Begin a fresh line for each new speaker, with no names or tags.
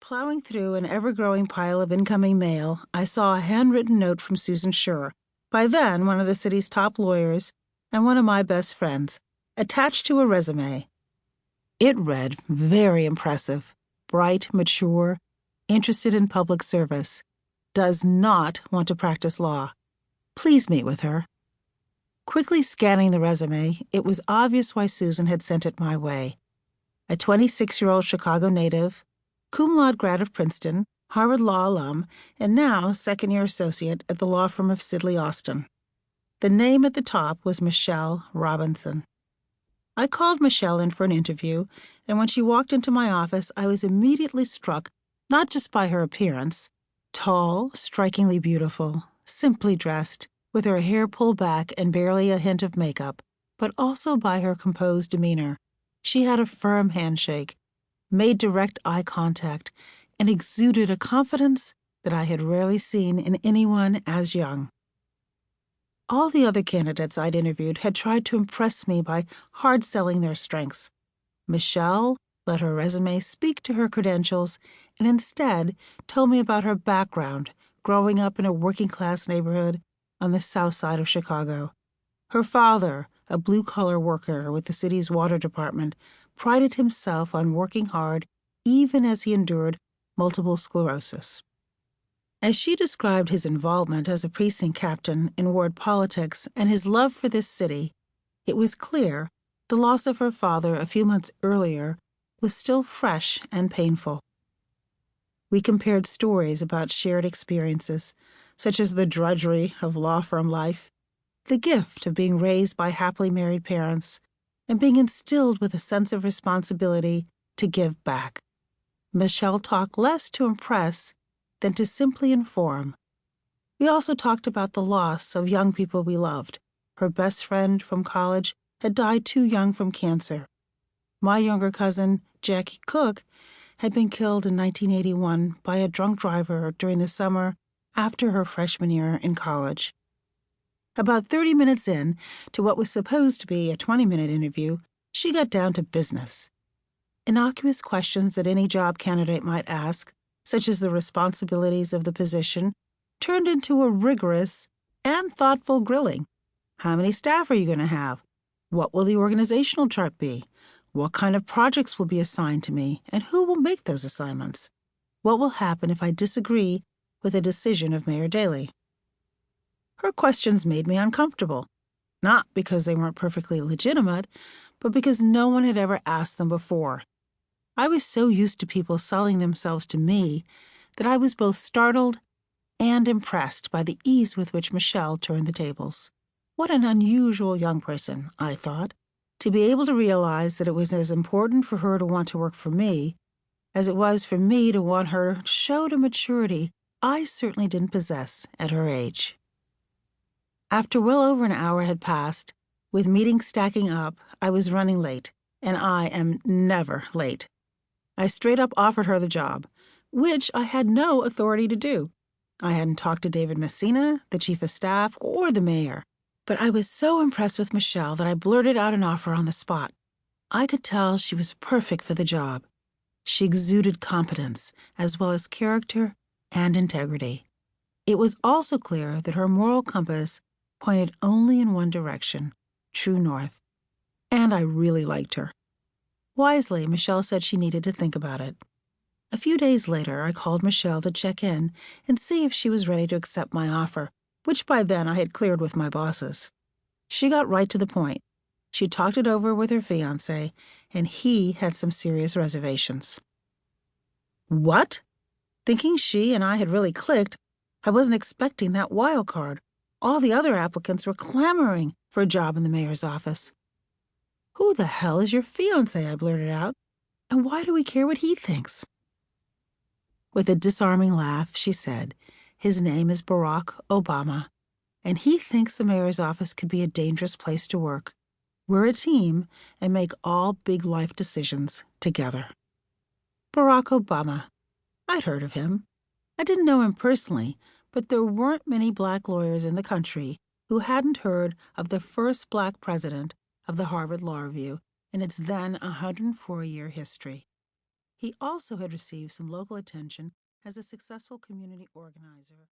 Plowing through an ever-growing pile of incoming mail, I saw a handwritten note from Susan Schur, by then one of the city's top lawyers and one of my best friends, attached to a resume. It read, very impressive, bright, mature, interested in public service, does not want to practice law. Please meet with her. Quickly scanning the resume, it was obvious why Susan had sent it my way. A 26-year-old Chicago native, cum laude grad of Princeton, Harvard Law alum, and now second-year associate at the law firm of Sidley Austin. The name at the top was Michelle Robinson. I called Michelle in for an interview, and when she walked into my office, I was immediately struck not just by her appearance, tall, strikingly beautiful, simply dressed, with her hair pulled back and barely a hint of makeup, but also by her composed demeanor. She had a firm handshake, made direct eye contact, and exuded a confidence that I had rarely seen in anyone as young. All the other candidates I'd interviewed had tried to impress me by hard-selling their strengths. Michelle let her resume speak to her credentials and instead told me about her background growing up in a working-class neighborhood on the south side of Chicago. Her father, a blue-collar worker with the city's water department, prided himself on working hard even as he endured multiple sclerosis. As she described his involvement as a precinct captain in ward politics and his love for this city, it was clear the loss of her father a few months earlier was still fresh and painful. We compared stories about shared experiences, such as the drudgery of law firm life, the gift of being raised by happily married parents, and being instilled with a sense of responsibility to give back. Michelle talked less to impress than to simply inform. We also talked about the loss of young people we loved. Her best friend from college had died too young from cancer. My younger cousin, Jackie Cook, had been killed in 1981 by a drunk driver during the summer after her freshman year in college. About 30 minutes in to what was supposed to be a 20-minute interview, she got down to business. Innocuous questions that any job candidate might ask, such as the responsibilities of the position, turned into a rigorous and thoughtful grilling. How many staff are you going to have? What will the organizational chart be? What kind of projects will be assigned to me, and who will make those assignments? What will happen if I disagree with a decision of Mayor Daley? Her questions made me uncomfortable, not because they weren't perfectly legitimate, but because no one had ever asked them before. I was so used to people selling themselves to me that I was both startled and impressed by the ease with which Michelle turned the tables. What an unusual young person, I thought, to be able to realize that it was as important for her to want to work for me as it was for me to want her to show a maturity I certainly didn't possess at her age. After well over an hour had passed, with meetings stacking up, I was running late, and I am never late. I straight up offered her the job, which I had no authority to do. I hadn't talked to David Messina, the chief of staff, or the mayor. But I was so impressed with Michelle that I blurted out an offer on the spot. I could tell she was perfect for the job. She exuded competence, as well as character and integrity. It was also clear that her moral compass pointed only in one direction, true north. And I really liked her. Wisely, Michelle said she needed to think about it. A few days later, I called Michelle to check in and see if she was ready to accept my offer, which by then I had cleared with my bosses. She got right to the point. She talked it over with her fiancé, and he had some serious reservations. What? Thinking she and I had really clicked, I wasn't expecting that wild card. All the other applicants were clamoring for a job in the mayor's office. Who the hell is your fiancé? I blurted out. And why do we care what he thinks? With a disarming laugh, she said, his name is Barack Obama, and he thinks the mayor's office could be a dangerous place to work. We're a team and make all big life decisions together. Barack Obama. I'd heard of him. I didn't know him personally, but there weren't many black lawyers in the country who hadn't heard of the first black president of the Harvard Law Review in its then 104-year history. He also had received some local attention as a successful community organizer.